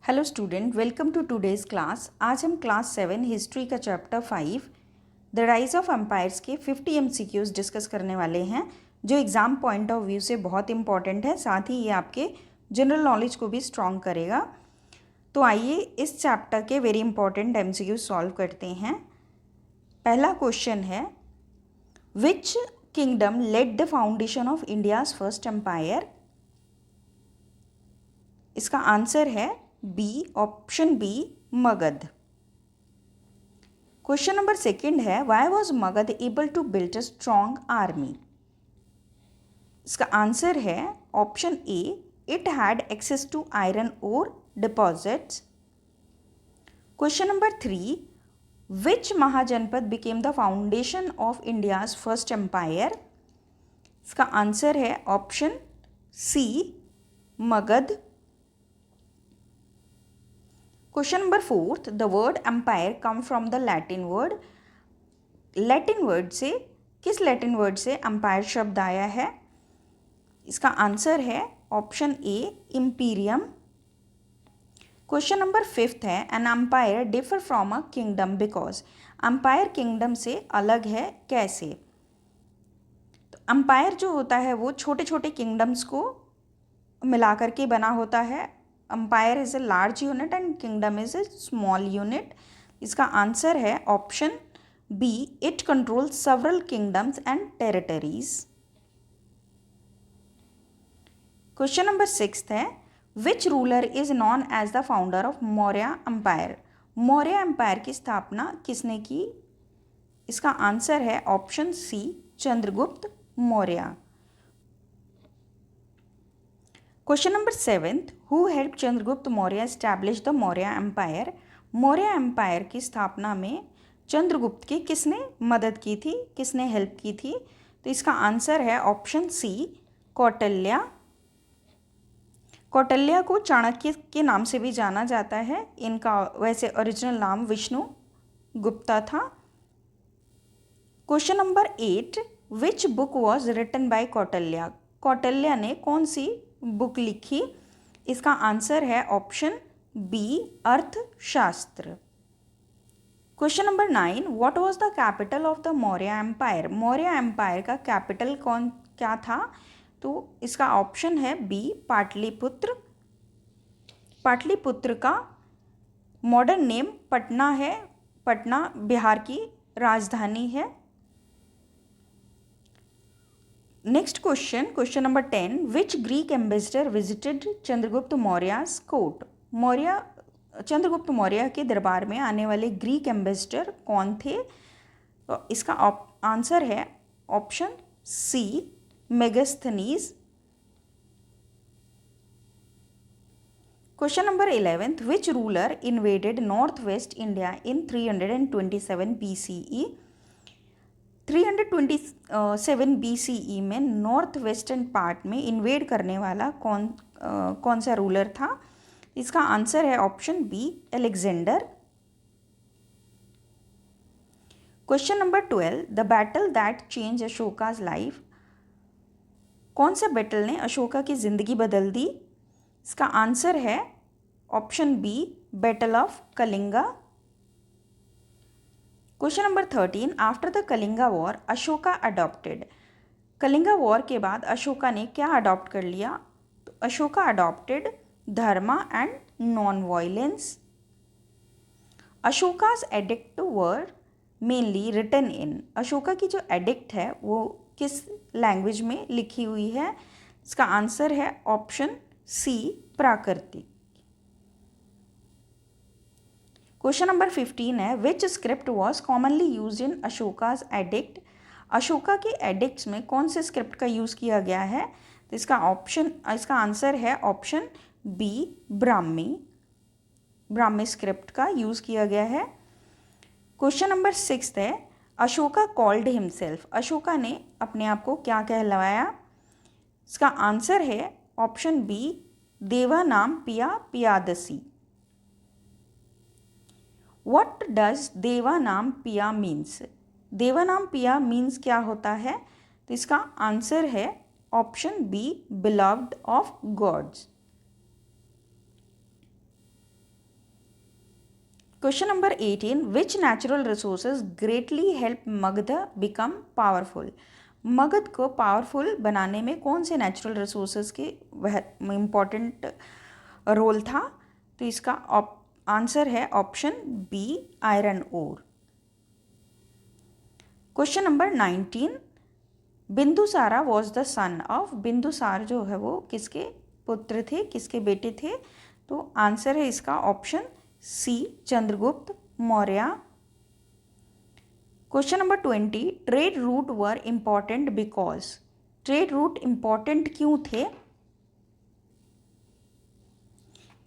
Hello student, welcome to today's class. आज हम class 7 history का chapter 5 the rise of empires के 50 MCQs discuss करने वाले हैं, जो एग्ज़ाम पॉइंट ऑफ व्यू से बहुत इंपॉर्टेंट है। साथ ही ये आपके जनरल नॉलेज को भी स्ट्रॉन्ग करेगा। तो आइए इस चैप्टर के वेरी इंपॉर्टेंट MCQ सॉल्व करते हैं। पहला क्वेश्चन है, which kingdom led the foundation of India's first empire? इसका आंसर है B, option B, Magadh. Question number second है, why was Magadh able to build a strong army? इसका आंसर है option A, it had access to iron ore deposits. Question number 3, which mahajanapada became the foundation of India's first empire? इसका answer है option C, Magadh. Question number 4, the word empire come from the Latin word. Latin word से किस Latin word से empire शब्द आया है? इसका answer है option A, imperium. Question number 5 है, an empire differ from a kingdom because. Empire kingdom से अलग है कैसे? तो एम्पायर जो होता है वो छोटे छोटे किंगडम्स को मिलाकर के बना होता है। Empire is a large unit and kingdom is a small unit. इसका आंसर है option B, it control several kingdoms and territories. Question number 6 है, which ruler is known as the founder of Maurya empire? Maurya empire की स्थापना किसने की? इसका answer है option C, Chandragupta Maurya. Question number 7, who help Chandragupta Maurya establish the Maurya empire? Maurya empire की स्थापना में चंद्रगुप्त की किसने मदद की थी, किसने हेल्प की थी? तो इसका आंसर है ऑप्शन सी, कौटिल्य। कौटिल्य को चाणक्य के नाम से भी जाना जाता है। इनका वैसे ओरिजिनल नाम विष्णु गुप्ता था। Question number 8, which book was written by Kautilya? Kautilya ने कौन सी बुक लिखी? इसका आंसर है option B, Arthashastra. Question number 9, what was the capital of the Maurya empire? Maurya empire का कैपिटल क्या था? तो इसका ऑप्शन है बी, पाटलिपुत्र। पाटलिपुत्र का मॉडर्न नेम पटना है। पटना बिहार की राजधानी है। Next question, question number 10, which Greek ambassador visited Chandragupta Maurya's court? Chandragupta Maurya के दरबार में आने वाले ग्रीक एम्बेसडर कौन थे? तो इसका आंसर है option C, Megasthenes. Question number 11, which ruler invaded north west India in 327 BCE? 327 BCE में नॉर्थ वेस्टर्न पार्ट में इन्वेड करने वाला कौन सा रूलर था? इसका आंसर है option B, Alexander. Question number 12, the battle that change Ashoka's life. कौन सा बैटल ने अशोका की जिंदगी बदल दी? इसका आंसर है option B, battle of Kalinga. Question number 13, after the Kalinga war Ashoka adopted. Kalinga war के बाद अशोका ने क्या अडॉप्ट कर लिया? तो Ashoka adopted dharma and non violence. Ashoka's edict were mainly written in. Ashoka की जो एडिक्ट है वो किस लैंग्वेज में लिखी हुई है? इसका आंसर है ऑप्शन सी, प्राकृतिक। क्वेश्चन नंबर 15 है, which script was commonly used in Ashoka's edict? Ashoka के एडिक्ट्स में कौन से स्क्रिप्ट का यूज़ किया गया है? तो इसका आंसर है option B, Brahmi. Brahmi script का यूज़ किया गया है। क्वेश्चन नंबर 6 है, अशोका कॉल्ड हिमसेल्फ। अशोका ने अपने आप को क्या कहलवाया? इसका आंसर है ऑप्शन बी, देवानाम पिया पियादसी। What does देवानाम पिया मीन्स? देवानाम पिया मीन्स क्या होता है? तो इसका आंसर है option B, beloved of gods. Question number 18, which natural resources greatly help Magadha become powerful? Magadha को पावरफुल बनाने में कौन से नेचुरल रिसोर्सेज की वह इम्पॉर्टेंट रोल था? तो इसका आंसर है option B, iron ore. Question number 19, Bindusara was the son of? Bindusara जो है वो किसके पुत्र थे, किसके बेटे थे? तो आंसर है इसका option C, Chandragupta Maurya. Question number 20, trade route were important because? Trade route important क्यों थे?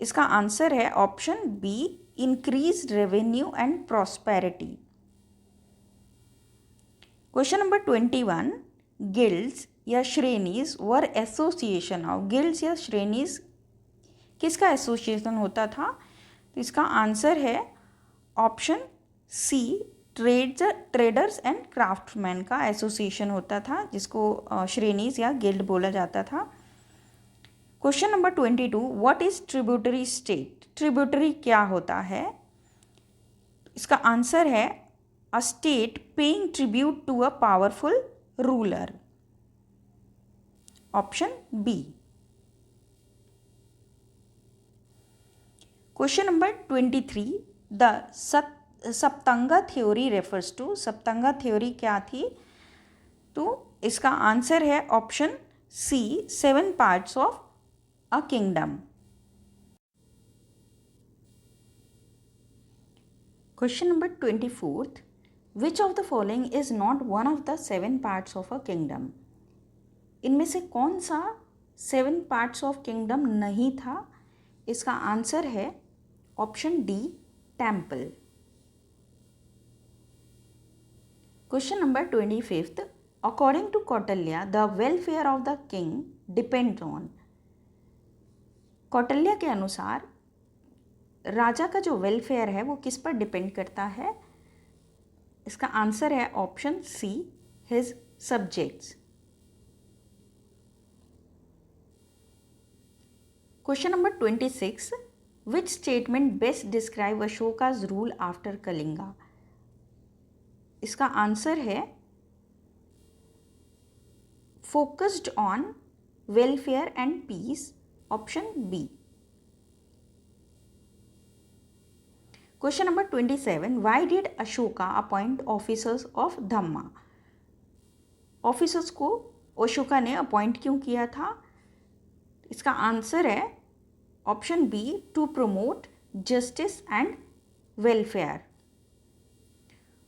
इसका आंसर है option B, increase revenue and prosperity. Question number 21, guilds या श्रेणीज वर एसोसिएशन ऑफ? गिल्ड्स या श्रेणीज किसका एसोसिएशन होता था? तो इसका आंसर है option C, traders and craftsman का एसोसिएशन होता था, जिसको श्रेणीज या गिल्ड बोला जाता था। Question number 22, what is tributary state? Tributary क्या होता है? इसका आंसर है a state paying tribute to a powerful ruler, option B. Question number 23, the Saptanga theory refers to? Saptanga theory क्या थी? तो इसका आंसर है option C, 7 parts of a kingdom. Question number 24, which of the following is not one of the 7 parts of a kingdom? इनमें से कौन सा 7 parts of kingdom नहीं था? इसका आंसर है option D, temple. Question number 25, according to Kautilya the welfare of the king depends on? Kautilya के अनुसार राजा का जो वेलफेयर है वो किस पर डिपेंड करता है? इसका आंसर है option C, his subjects. Question number 26, which statement best describe Ashoka's rule after Kalinga? इसका आंसर है focused on welfare and peace, option B. Question number 27, why did Ashoka appoint officers of dhamma? Officers को अशोका ने अपॉइंट क्यों किया था? इसका आंसर है option B, to promote justice and welfare.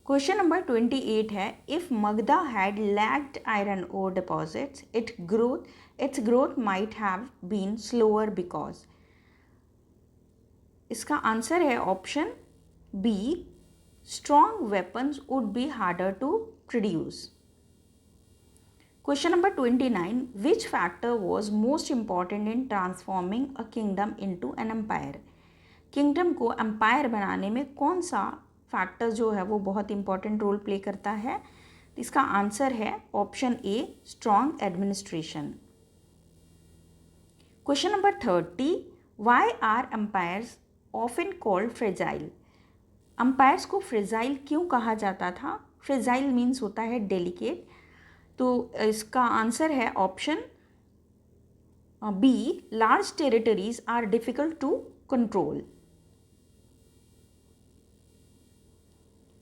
Question number 28 है, if Magadha had lacked iron ore deposits its growth might have been slower because? इसका answer है option B, strong weapons would be harder to produce. Question number 29, which factor was most important in transforming a kingdom into an empire? Kingdom को empire बनाने में कौन सा factor जो है वो बहुत इंपॉर्टेंट रोल प्ले करता है? इसका आंसर है option A, strong administration. Question number 30, why are empires often called fragile? Empires को फ्रेजाइल क्यों कहा जाता था? फ्रेजाइल मीन्स होता है डेलिकेट, तो इसका आंसर है option B, large territories are difficult to control.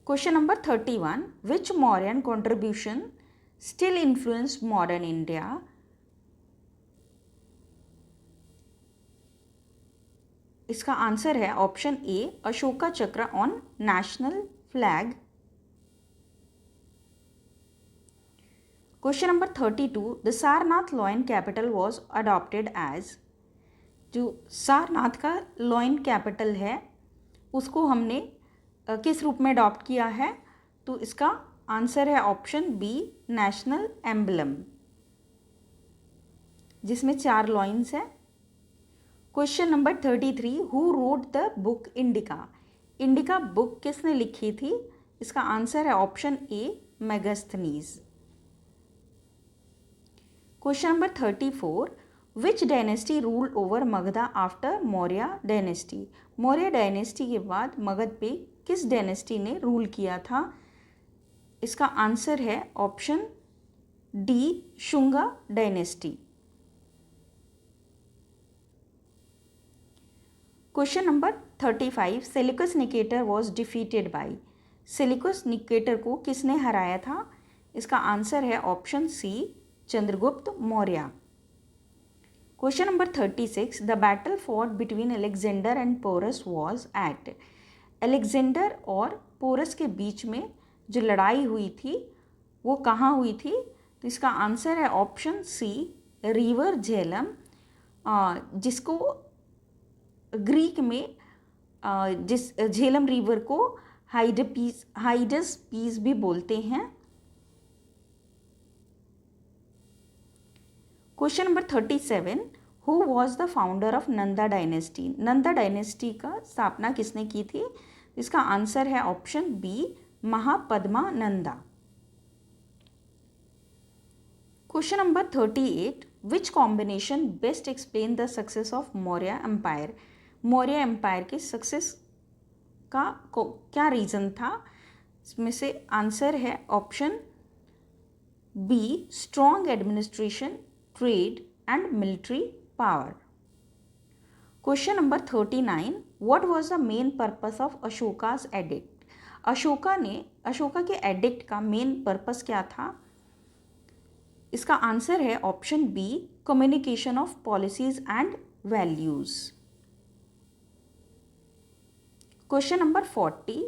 Question number 31, which Mauryan contribution still influenced modern India? इसका आंसर है option A, Ashoka chakra on national flag. Question number 32, the Sarnath lion capital was adopted as? जो सारनाथ का lion capital है उसको हमने किस रूप में अडॉप्ट किया है? तो इसका आंसर है ऑप्शन बी, नेशनल एम्बलम, जिसमें 4 लॉइन्स हैं। Question number 33, who wrote the book indica? Indica book किसने लिखी थी? इसका आंसर है ऑप्शन ए, मेगास्थनीज। क्वेश्चन नंबर 34, विच dynasty ruled over Magadha after Maurya dynasty? Maurya dynasty के बाद मगध पे किस डायनेस्टी ने रूल किया था? इसका आंसर है option D, Shunga dynasty. Question number 35, Seleucus Nicator was defeated by? Seleucus Nicator को किसने हराया था? इसका आंसर है option C, Chandragupta Maurya. Question number 36, the battle fought between Alexander and Porus was at? Alexander और पोरस के बीच में जो लड़ाई हुई थी वो कहाँ हुई थी? तो इसका आंसर है ऑप्शन सी, रिवर झेलम, जिसको ग्रीक में जिस झेलम रिवर को हाइडस पीस भी बोलते हैं। Question number 37, who was the founder of Nanda dynasty? Nanda dynasty का स्थापना किसने की थी? इसका आंसर है option B, Mahapadma Nanda. Question number 38, which combination best explain the success of Maurya empire? Maurya empire के सक्सेस का क्या रीज़न था? इसमें से आंसर है option B, strong administration, trade and military power. Question number 39, what was the main purpose of अशोकास addict? Ashoka के addict का main purpose क्या था? इसका आंसर है option B, communication of policies and values. Question number 40,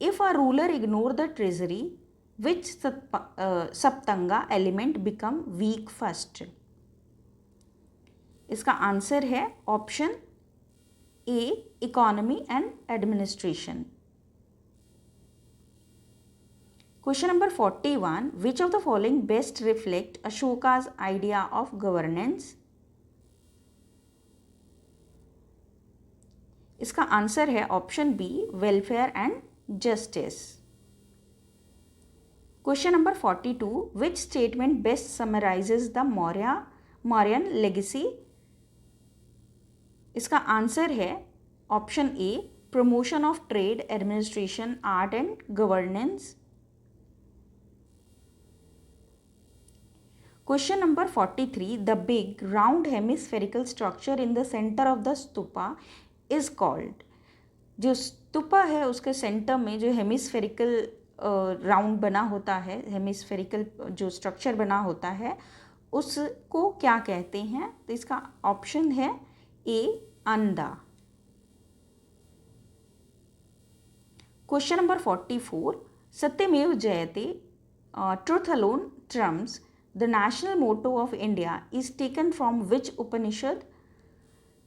if a ruler ignore the treasury which Saptanga element become weak first? इसका answer है option A, economy and administration. Question number 41, which of the following best reflect Ashoka's idea of governance? इसका answer है option B, welfare and justice. Question number 42, which statement best summarizes the Mauryan legacy? इसका answer है option A, promotion of trade, administration, art and governance. Question number 43, the big round hemispherical structure in the centre of the stupa is called? जो स्तूपा है उसके centre में जो hemispherical round बना होता है, हेमिस्फेरिकल जो स्ट्रक्चर बना होता है उसको क्या कहते हैं? तो इसका ऑप्शन है ए, अंदा। क्वेश्चन नंबर 44, सत्यमेव जयते, truth alone trumps the national motto of India is taken from which Upanishad?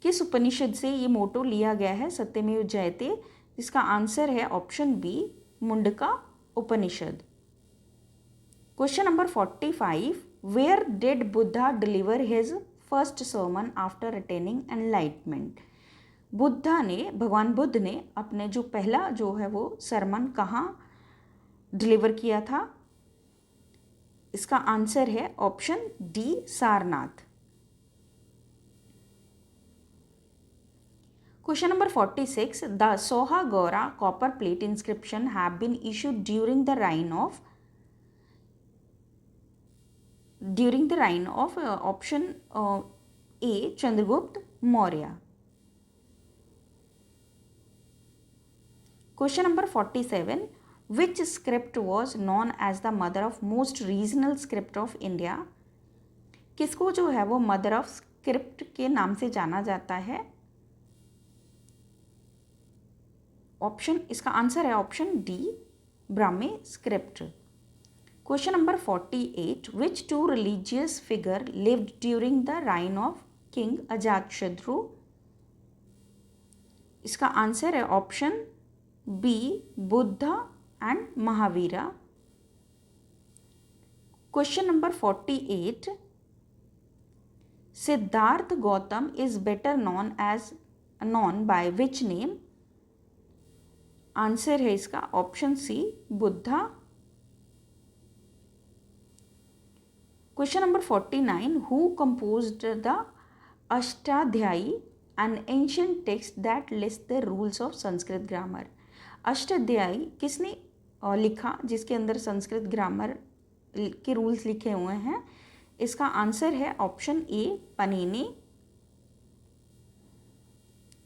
किस उपनिषद से ये मोटो लिया गया है, सत्यमेव जयते? इसका आंसर है option B, Mundaka Upanishad. Question number 45, where did Buddha deliver his first sermon after attaining enlightenment? भगवान बुद्ध ने अपने जो पहला जो है वो सरमन कहाँ डिलीवर किया था? इसका आंसर है option D, Sarnath. Question number 46, the Soha Gora copper plate inscription have been issued during the reign of option A, Chandragupta Maurya. Question number 47, which script was known as the mother of most regional script of India? किसको जो है वो mother of script के नाम से जाना जाता है? ऑप्शन, इसका आंसर है option D, Brahmi script. Question number 48, which two religious figure lived during the reign of king Ajatashatru? इसका आंसर है option B, Buddha and Mahavira. Question number 48, Siddhartha Gautama is better known by which name? Answer है इसका option C, Buddha. Question number 49, who composed the Ashtadhyayi, an ancient text that lists the rules of Sanskrit grammar. Ashtadhyayi किसने लिखा जिसके अंदर Sanskrit grammar के rules लिखे हुए हैं? इसका आंसर है option A, Panini.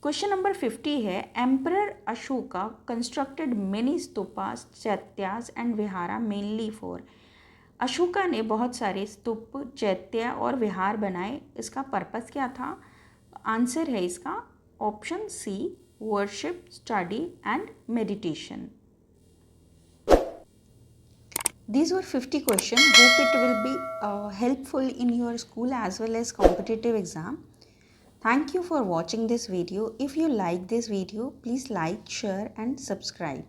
Question number 50 है, emperor Ashoka constructed many stupas, chaityas and vihara mainly for. Ashoka ने बहुत सारे स्तूप, चैत्य और विहार बनाए, इसका पर्पस क्या था? आंसर है इसका option C, worship, study and meditation. These were 50 questions. Hope it will be helpful in your school as well as competitive exam. Thank you for watching this video. If you like this video, please like, share and subscribe.